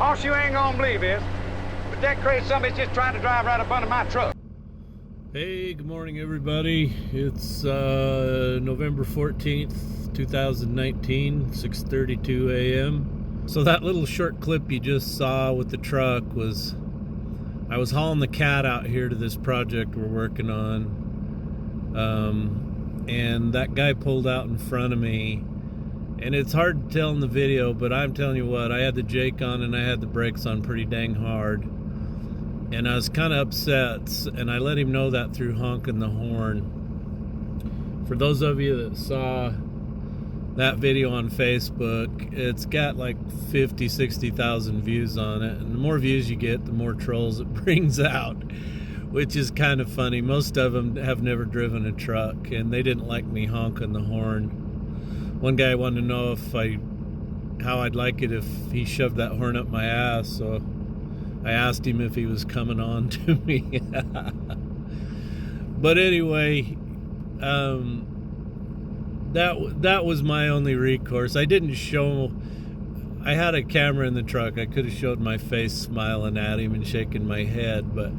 Boss, you ain't gonna believe it, but that crazy somebody's just trying to drive right up under my truck. Hey, good morning, everybody. It's November 14th, 2019, 6:32 a.m. So that little short clip you just saw with the truck was, I was hauling the cat out here to this project we're working on. And that guy pulled out in front of me. And it's hard to tell in the video, but I'm telling you what, I had the Jake on and I had the brakes on pretty dang hard. And I was kind of upset, and I let him know that through honking the horn. For those of you that saw that video on Facebook, it's got like 50, 60,000 views on it. And the more views you get, the more trolls it brings out, which is kind of funny. Most of them have never driven a truck, and they didn't like me honking the horn. One guy wanted to know how I'd like it if he shoved that horn up my ass, so I asked him if he was coming on to me. But anyway, that was my only recourse. I didn't show. I had a camera in the truck. I could have showed my face smiling at him and shaking my head, but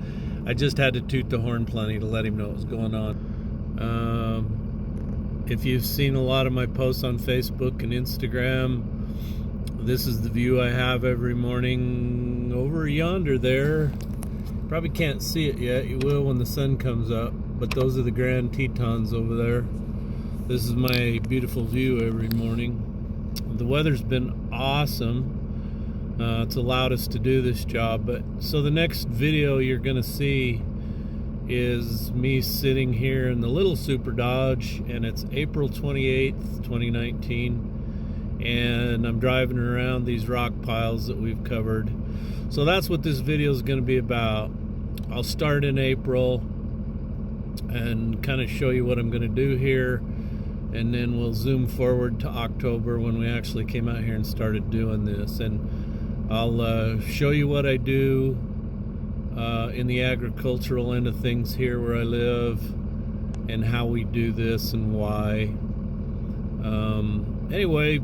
I just had to toot the horn plenty to let him know what was going on. If you've seen a lot of my posts on Facebook and Instagram, this is the view I have every morning over yonder there. Probably can't see it yet. You will when the sun comes up. But those are the Grand Tetons over there. This is my beautiful view every morning. The weather's been awesome. It's allowed us to do this job. So the next video you're going to see is me sitting here in the little Super Dodge, and it's April 28th, 2019, and I'm driving around these rock piles that we've covered. So that's what this video is going to be about. I'll start in April and kind of show you what I'm going to do here, and then we'll zoom forward to October when we actually came out here and started doing this, and I'll show you what I do in the agricultural end of things here where I live, and how we do this and why. Anyway,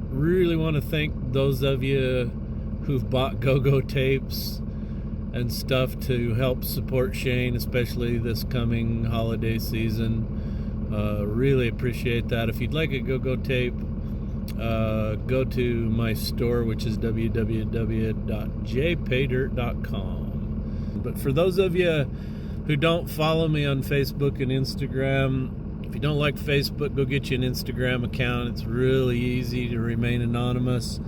really want to thank those of you who've bought go-go tapes and stuff to help support Shane, especially this coming holiday season. Really appreciate that. If you'd like a go-go tape, go to my store, which is www.jpaydirt.com. But for those of you who don't follow me on Facebook and Instagram, if you don't like Facebook, go get you an Instagram account. It's really easy to remain anonymous.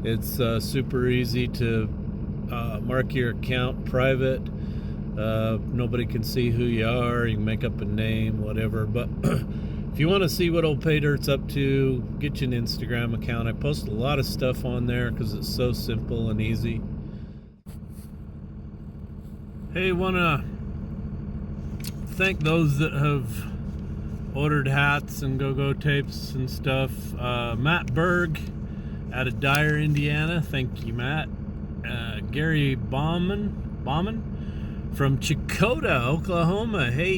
It's super easy to mark your account private. Nobody can see who you are. You can make up a name, whatever. But if you want to see what old Paydirt's up to, get you an Instagram account. I post a lot of stuff on there because it's so simple and easy. Hey, want to thank those that have ordered hats and go-go tapes and stuff. Matt Berg out of Dyer, Indiana. Thank you, Matt. Gary Bauman from Chakota, Oklahoma. Hey,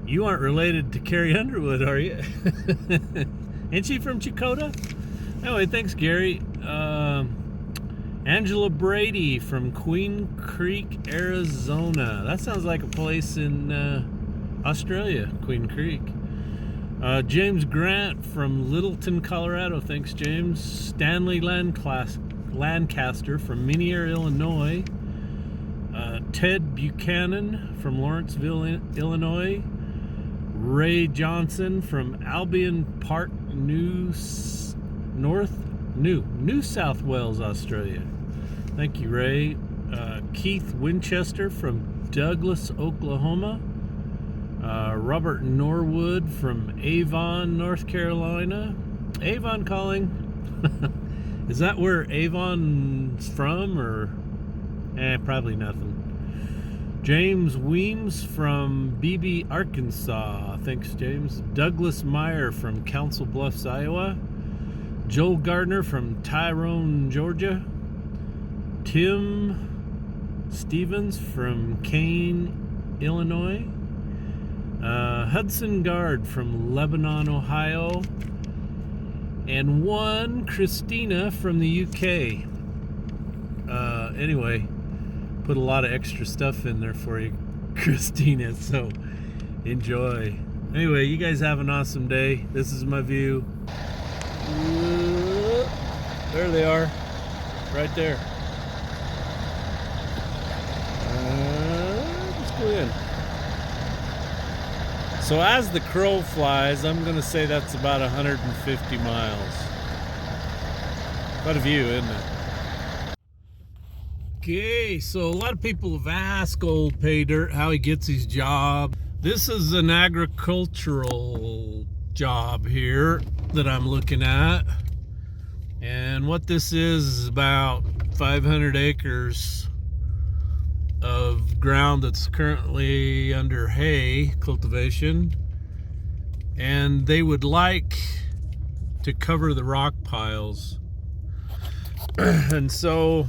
you aren't related to Carrie Underwood, are you? Ain't she from Chakota? Anyway, thanks, Gary. Angela Brady from Queen Creek, Arizona. That sounds like a place in Australia, Queen Creek. James Grant from Littleton, Colorado. Thanks, James. Stanley Lancaster from Minier, Illinois. Ted Buchanan from Lawrenceville, Illinois. Ray Johnson from Albion Park, New South Wales, Australia. Thank you, Ray. Keith Winchester from Douglas, Oklahoma. Robert Norwood from Avon, North Carolina. Avon calling. Is that where Avon's from, or probably nothing. James Weems from Beebe, Arkansas. Thanks, James. Douglas Meyer from Council Bluffs, Iowa. Joel Gardner from Tyrone, Georgia. Tim Stevens from Kane, Illinois. Hudson Guard from Lebanon, Ohio. and one Christina from the UK. Anyway, put a lot of extra stuff in there for you, Christina, so enjoy. Anyway, you guys have an awesome day. This is my view. There they are, right there. Let's go in. So as the crow flies, I'm going to say that's about 150 miles. Quite a view, isn't it? Okay, so a lot of people have asked old Jpaydirt how he gets his job. This is an agricultural job here that I'm looking at. And what this is about 500 acres of ground that's currently under hay cultivation. And they would like to cover the rock piles. And so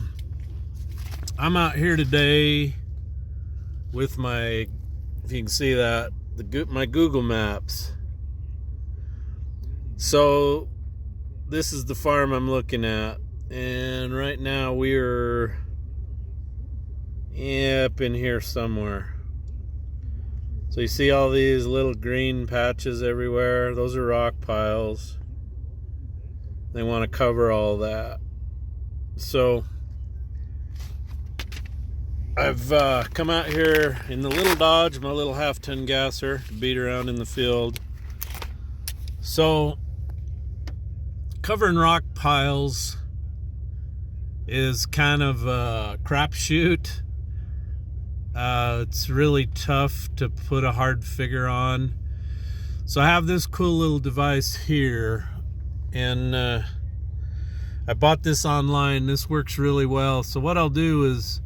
I'm out here today with my, if you can see that, my Google Maps. So this is the farm I'm looking at, and right now we're up in here somewhere. So you see all these little green patches everywhere? Those are rock piles. They want to cover all that. So I've come out here in the little Dodge, my little half-ton gasser, to beat around in the field. So covering rock piles is kind of a crapshoot. It's really tough to put a hard figure on. So I have this cool little device here, and I bought this online. This works really well. So what I'll do is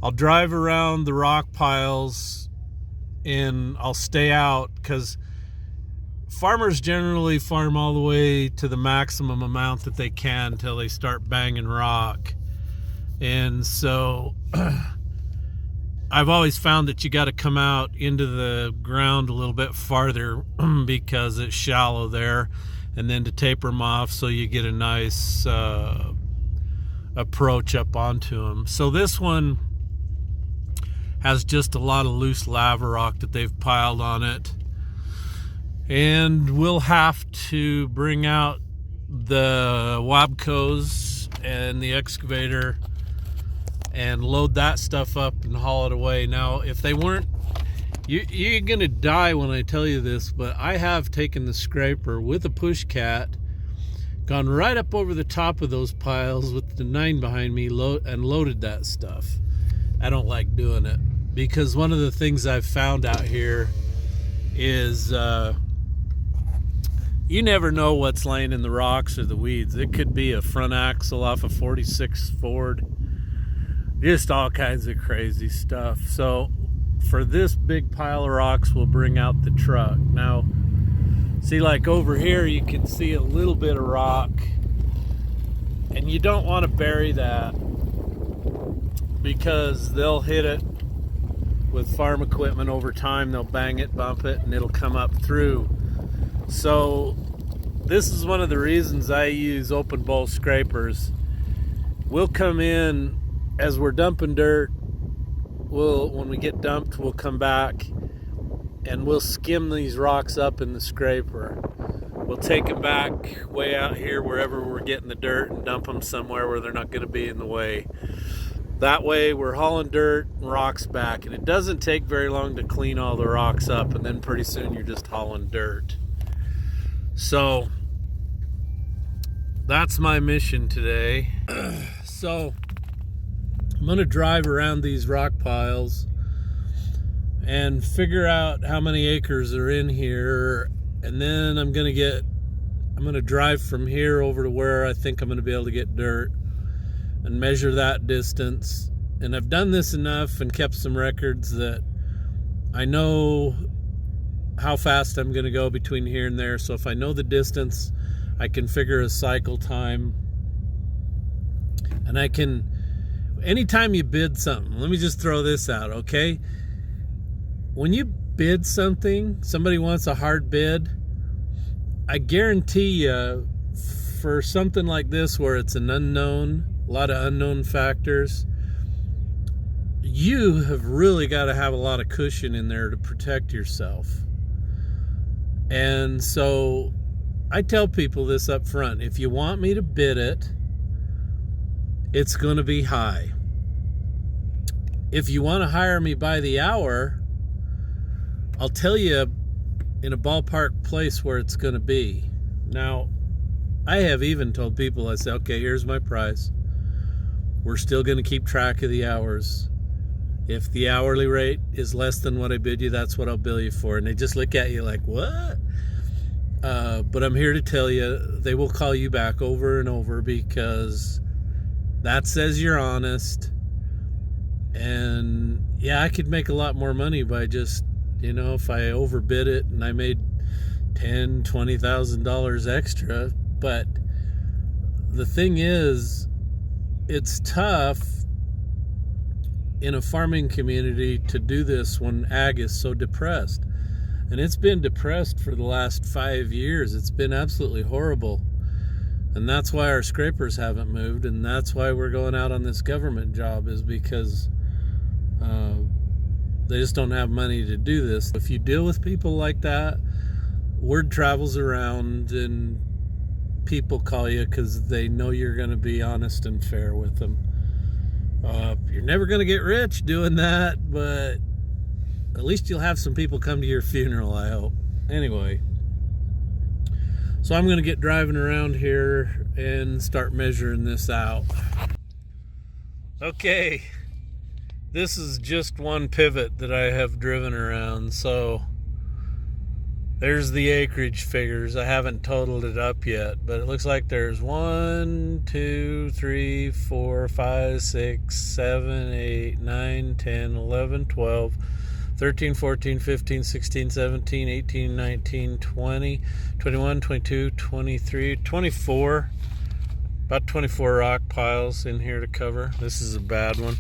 I'll drive around the rock piles and I'll stay out, because farmers generally farm all the way to the maximum amount that they can until they start banging rock. And so I've always found that you got to come out into the ground a little bit farther because it's shallow there, and then to taper them off so you get a nice approach up onto them. So this one has just a lot of loose lava rock that they've piled on it, and we'll have to bring out the Wabcos and the excavator and load that stuff up and haul it away. Now, if they weren't, you're gonna die when I tell you this, but I have taken the scraper with a push cat, gone right up over the top of those piles with the 9 behind me, and loaded that stuff. I don't like doing it, because one of the things I've found out here is you never know what's laying in the rocks or the weeds. It could be a front axle off a 46 Ford, just all kinds of crazy stuff. So for this big pile of rocks, we'll bring out the truck. Now, see, like over here, you can see a little bit of rock, and you don't want to bury that, because they'll hit it with farm equipment over time. They'll bang it, bump it, and it'll come up through. So this is one of the reasons I use open bowl scrapers. We'll come in as we're dumping dirt. When we get dumped, we'll come back and we'll skim these rocks up in the scraper. We'll take them back way out here wherever we're getting the dirt and dump them somewhere where they're not going to be in the way. That way we're hauling dirt and rocks back, and it doesn't take very long to clean all the rocks up, and then pretty soon you're just hauling dirt. So that's my mission today. So I'm going to drive around these rock piles and figure out how many acres are in here, and then I'm going to drive from here over to where I think I'm going to be able to get dirt and measure that distance. And I've done this enough and kept some records that I know how fast I'm going to go between here and there. So if I know the distance, I can figure a cycle time, and I can, anytime you bid something, let me just throw this out, okay? When you bid something, somebody wants a hard bid, I guarantee you, for something like this where it's an unknown, a lot of unknown factors, you have really got to have a lot of cushion in there to protect yourself. And so I tell people this up front. If you want me to bid it, it's going to be high. If you want to hire me by the hour, I'll tell you in a ballpark place where it's going to be. Now, I have even told people, I say, okay, here's my price. We're still going to keep track of the hours. If the hourly rate is less than what I bid you, that's what I'll bill you for. And they just look at you like, what? But I'm here to tell you, they will call you back over and over because that says you're honest. And yeah, I could make a lot more money by just, if I overbid it and I made $10,000, $20,000 extra. But the thing is, it's tough in a farming community to do this when ag is so depressed. And it's been depressed for the last 5 years. It's been absolutely horrible. And that's why our scrapers haven't moved, and that's why we're going out on this government job, is because they just don't have money to do this. If you deal with people like that, word travels around and people call you because they know you're going to be honest and fair with them. You're never going to get rich doing that, but at least you'll have some people come to your funeral, I hope. Anyway, so I'm going to get driving around here and start measuring this out. Okay, this is just one pivot that I have driven around, so there's the acreage figures. I haven't totaled it up yet, but it looks like there's 1, 2, 3, 4, 5, 6, 7, 8, 9, 10, 11, 12, 13, 14, 15, 16, 17, 18, 19, 20, 21, 22, 23, 24. About 24 rock piles in here to cover. This is a bad one.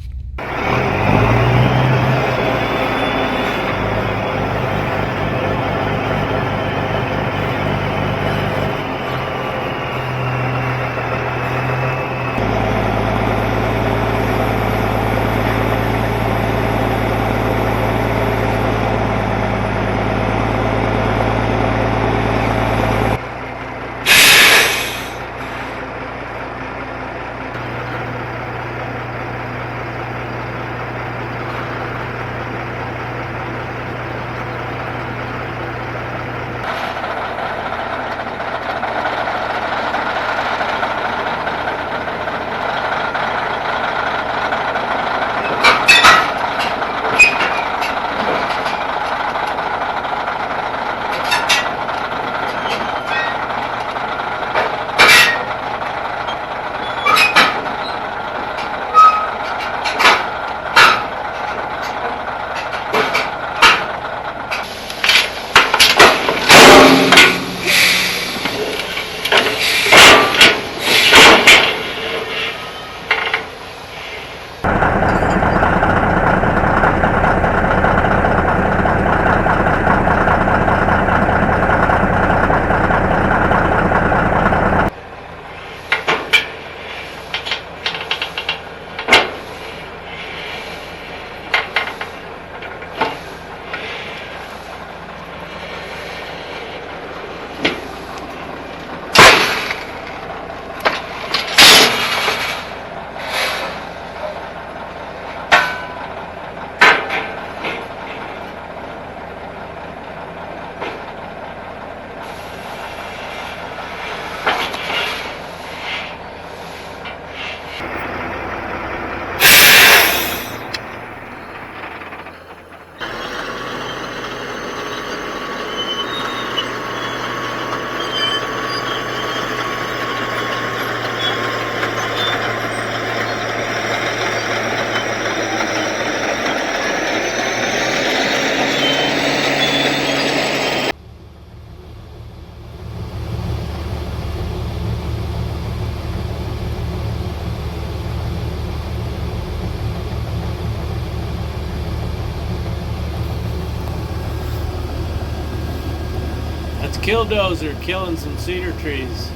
killdozer killing some cedar trees.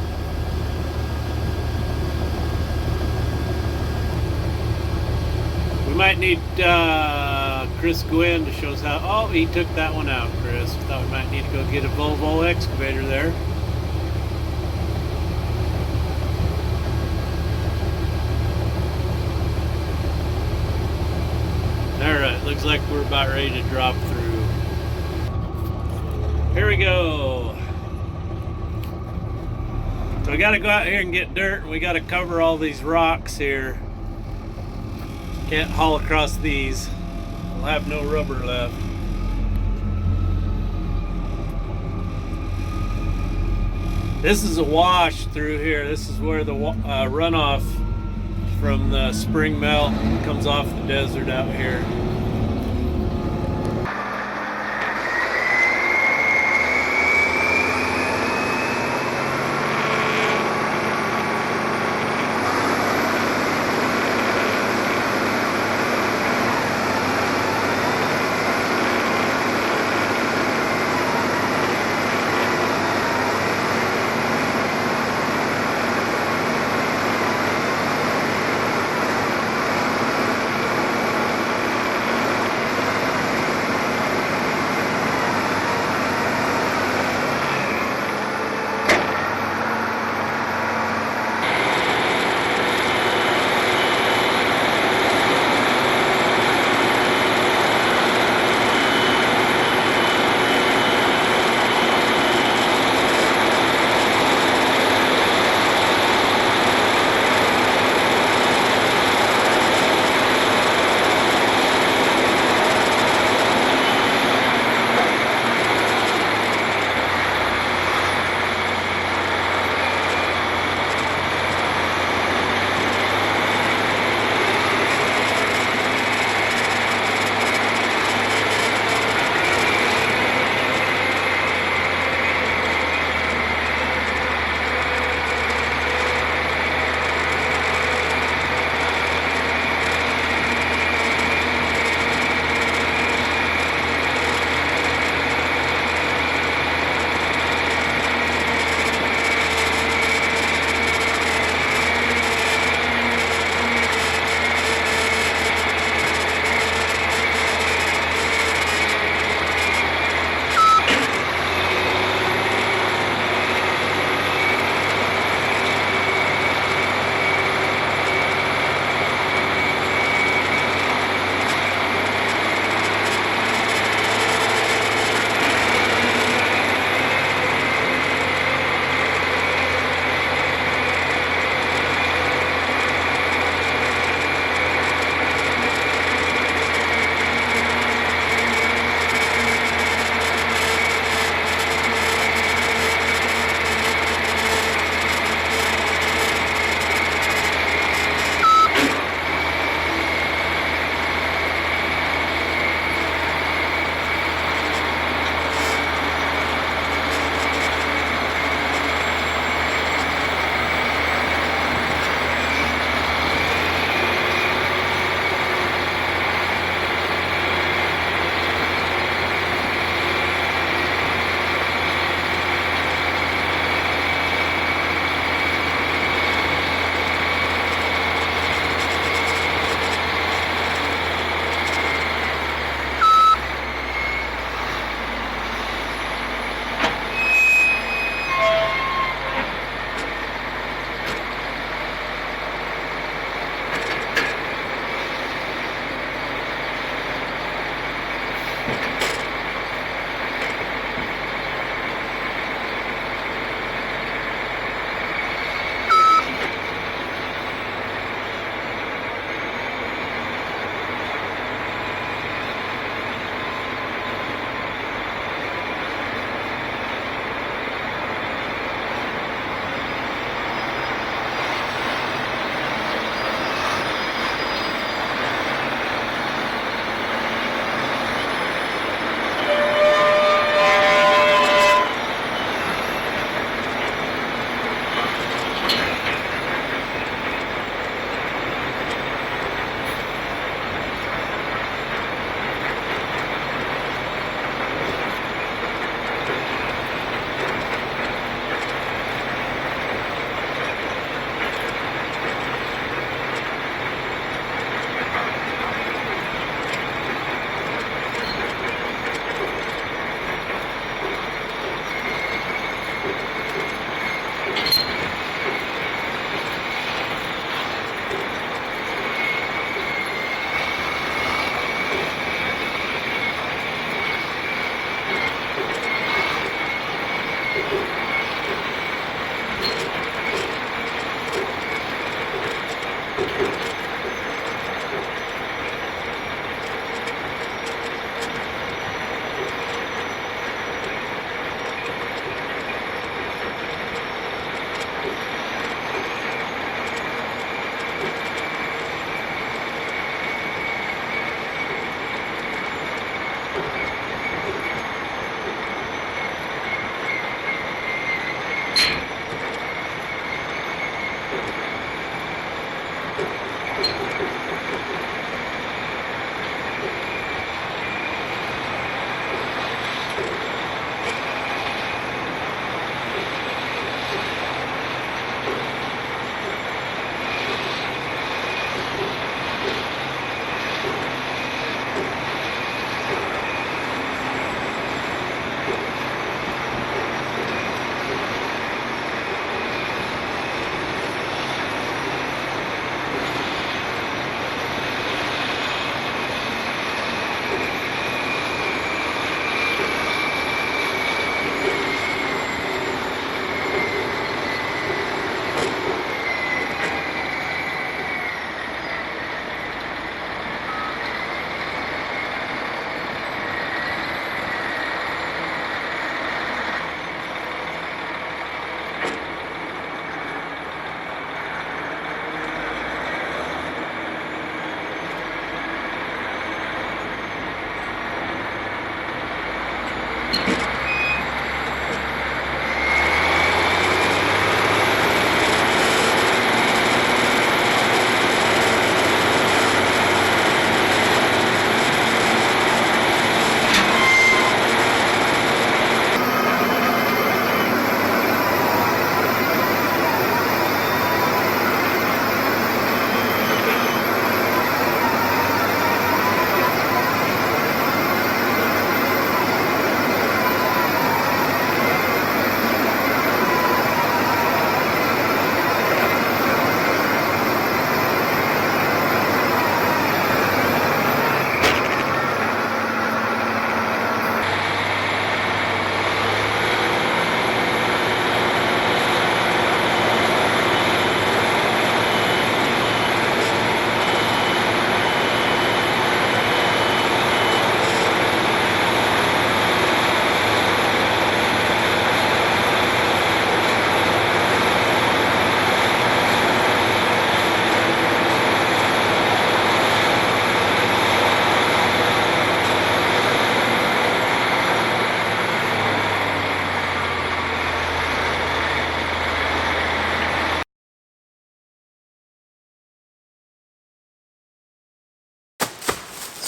We might need Chris Gwynn to show us how. Oh, he took that one out, Chris. Thought we might need to go get a Volvo excavator there. Alright, looks like we're about ready to drop through. Here we go. So we gotta go out here and get dirt. We gotta cover all these rocks here. Can't haul across these. We'll have no rubber left. This is a wash through here. This is where the runoff from the spring melt comes off the desert out here.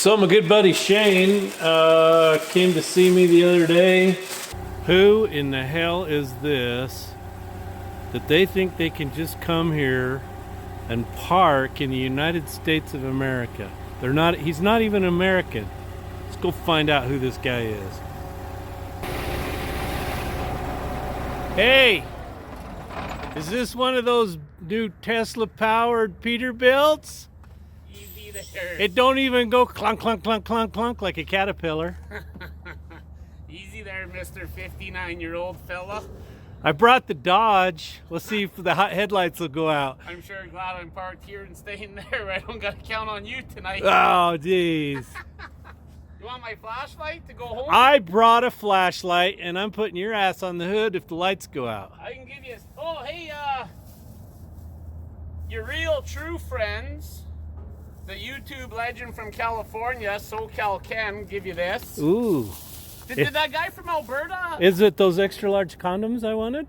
So my good buddy Shane came to see me the other day. Who in the hell is this that they think they can just come here and park in the United States of America? They're not. He's not even American. Let's go find out who this guy is. Hey, is this one of those new Tesla-powered Peterbilts? Easy there. It don't even go clunk, clunk, clunk, clunk, clunk like a Caterpillar. Easy there, Mr. 59-year-old fella. I brought the Dodge. Let's see if the hot headlights will go out. I'm sure glad I'm parked here and staying there. I don't got to count on you tonight. Oh, jeez. You want my flashlight to go home? I brought a flashlight, and I'm putting your ass on the hood if the lights go out. I can give you oh, hey, your real true friends, the YouTube legend from California, SoCal Ken, give you this. Ooh. Did that guy from Alberta? Is it those extra large condoms I wanted?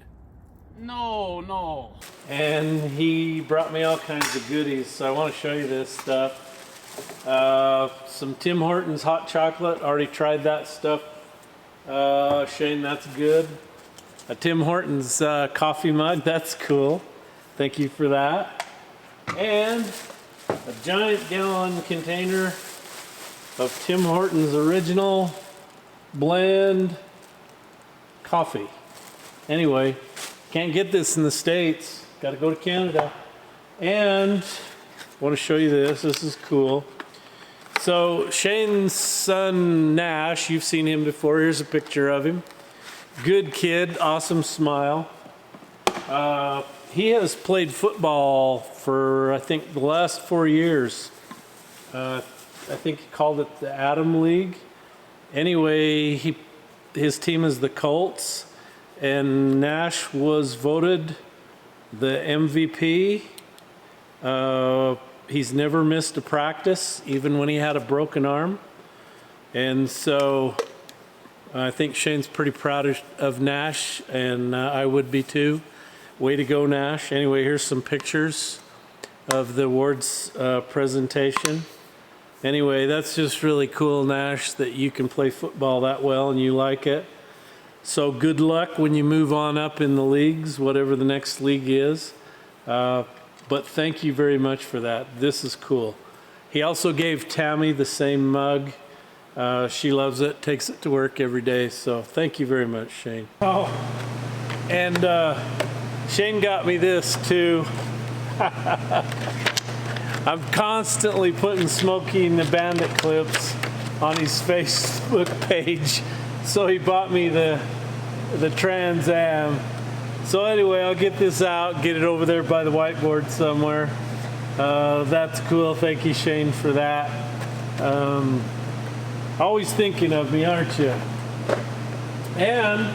No. And he brought me all kinds of goodies, so I want to show you this stuff. Some Tim Hortons hot chocolate. Already tried that stuff. Shane, that's good. A Tim Hortons coffee mug. That's cool. Thank you for that. And a giant gallon container of Tim Hortons original blend coffee. Anyway, can't get this in the States. Got to go to Canada. And I want to show you this. This is cool. So Shane's son Nash, you've seen him before. Here's a picture of him. Good kid, awesome smile. He has played football for I think the last 4 years. I think he called it the Atom League. Anyway, his team is the Colts, and Nash was voted the MVP. He's never missed a practice, even when he had a broken arm. And so I think Shane's pretty proud of Nash, and I would be too. Way to go, Nash. Anyway, here's some pictures of the awards presentation. Anyway, that's just really cool, Nash, that you can play football that well and you like it. So good luck when you move on up in the leagues, whatever the next league is. But thank you very much for that. This is cool. He also gave Tammy the same mug. She loves it, takes it to work every day. So thank you very much, Shane. Oh, and Shane got me this too. I'm constantly putting Smokey and the Bandit clips on his Facebook page. So he bought me the Trans Am. So anyway, I'll get this out, get it over there by the whiteboard somewhere. That's cool. Thank you, Shane, for that. Always thinking of me, aren't you? And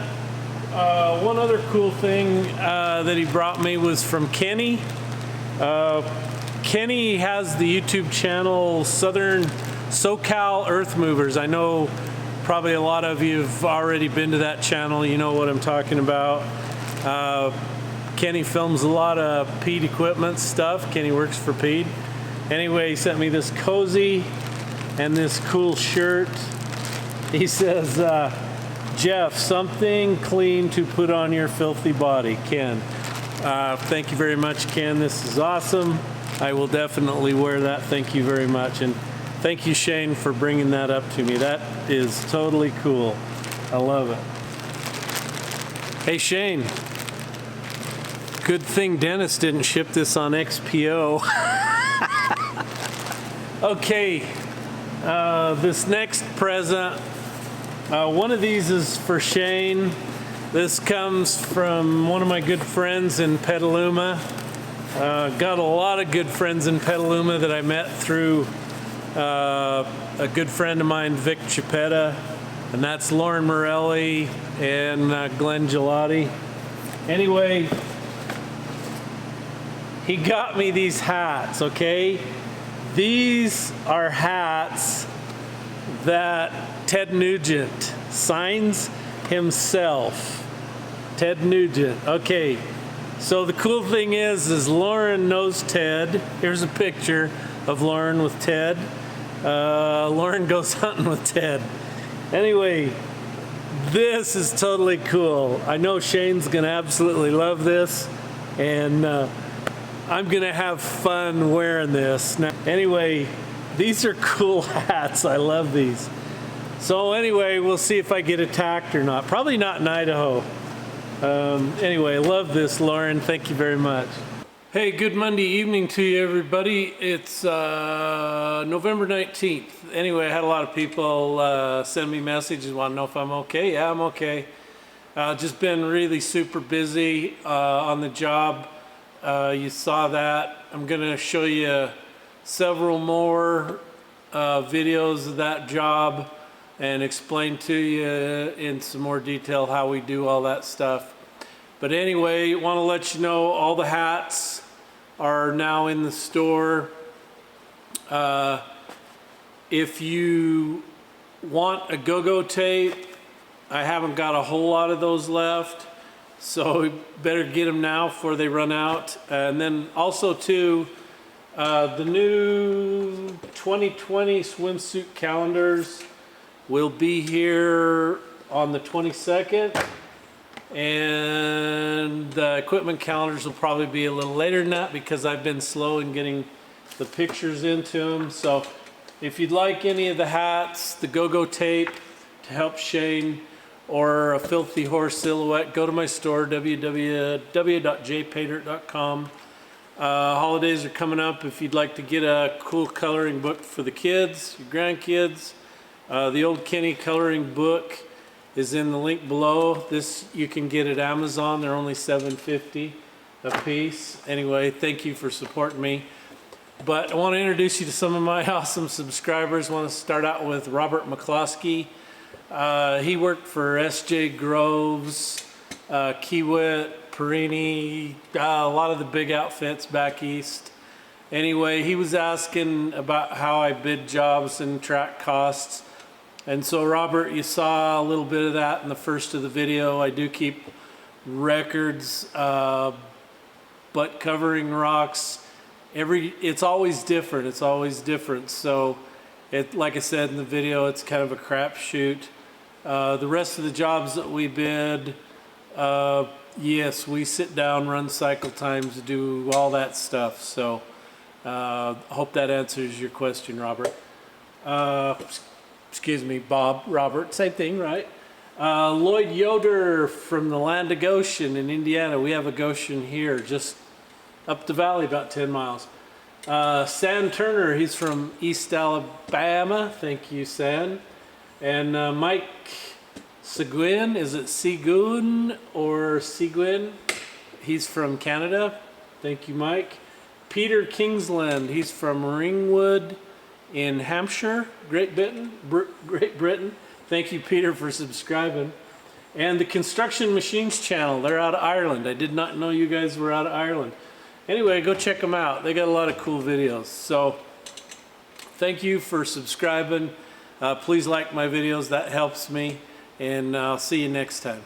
one other cool thing that he brought me was from Kenny. Kenny has the YouTube channel Southern SoCal Earth Movers. I know probably a lot of you have already been to that channel. You know what I'm talking about. Kenny films a lot of Pete equipment stuff. Kenny works for Pete. Anyway, he sent me this cozy and this cool shirt. He says, Jeff, something clean to put on your filthy body. Ken. Thank you very much, Ken. This is awesome. I will definitely wear that. Thank you very much. And thank you, Shane, for bringing that up to me. That is totally cool. I love it. Hey, Shane. Good thing Dennis didn't ship this on XPO. Okay, this next present, one of these is for Shane. This comes from one of my good friends in Petaluma. Got a lot of good friends in Petaluma that I met through a good friend of mine, Vic Jpaydirt, and that's Lauren Morelli and Glenn Gelati. Anyway, he got me these hats, okay? These are hats that Ted Nugent signs himself. Ted Nugent. Okay, so the cool thing is Lauren knows Ted. Here's a picture of Lauren with Ted. Lauren goes hunting with Ted. Anyway, this is totally cool. I know Shane's gonna absolutely love this, and I'm gonna have fun wearing this. Now, anyway, these are cool hats. I love these. So anyway, we'll see if I get attacked or not. Probably not in Idaho. Anyway, I love this, Lauren. Thank you very much. Hey, good Monday evening to you, everybody. It's November 19th. Anyway, I had a lot of people send me messages, want to know if I'm okay. Yeah, I'm okay. Just been really super busy on the job. You saw that. I'm going to show you several more videos of that job and explain to you in some more detail how we do all that stuff. But anyway, want to let you know all the hats are now in the store. If you want a go-go tape, I haven't got a whole lot of those left, so you better get them now before they run out. And then also too, the new 2020 swimsuit calendars will be here on the 22nd. And the equipment calendars will probably be a little later than that because I've been slow in getting the pictures into them. So if you'd like any of the hats, the go-go tape to help Shane, or a filthy horse silhouette, go to my store, www.jpaydirt.com. Holidays are coming up. If you'd like to get a cool coloring book for the kids, your grandkids, the Old Kenny coloring book is in the link below. This you can get at Amazon. They're only $7.50 a piece. Anyway, thank you for supporting me. But I want to introduce you to some of my awesome subscribers. I want to start out with Robert Mccluskey. He worked for S.J. Groves, Kiewit, Perini, a lot of the big outfits back east. Anyway, he was asking about how I bid jobs and track costs. And so Robert, you saw a little bit of that in the first of the video. I do keep records, butt covering rocks. It's always different. It's always different. So, like I said in the video, it's kind of a crapshoot. The rest of the jobs that we bid, yes, we sit down, run cycle times, do all that stuff. So, hope that answers your question, Robert. Excuse me, Bob, Robert, same thing, right? Lloyd Yoder from the land of Goshen in Indiana. We have a Goshen here, just up the valley, about 10 miles. San Turner, he's from East Alabama. Thank you, San. And Mike Seguin, is it Seguin or Seguin? He's from Canada. Thank you, Mike. Peter Kingsland, he's from Ringwood in Hampshire, Great Britain. Thank you, Peter, for subscribing. And the Construction Machines channel, they're out of Ireland. I did not know you guys were out of Ireland. Anyway, go check them out. They got a lot of cool videos. So thank you for subscribing. Please like my videos. That helps me. And I'll see you next time.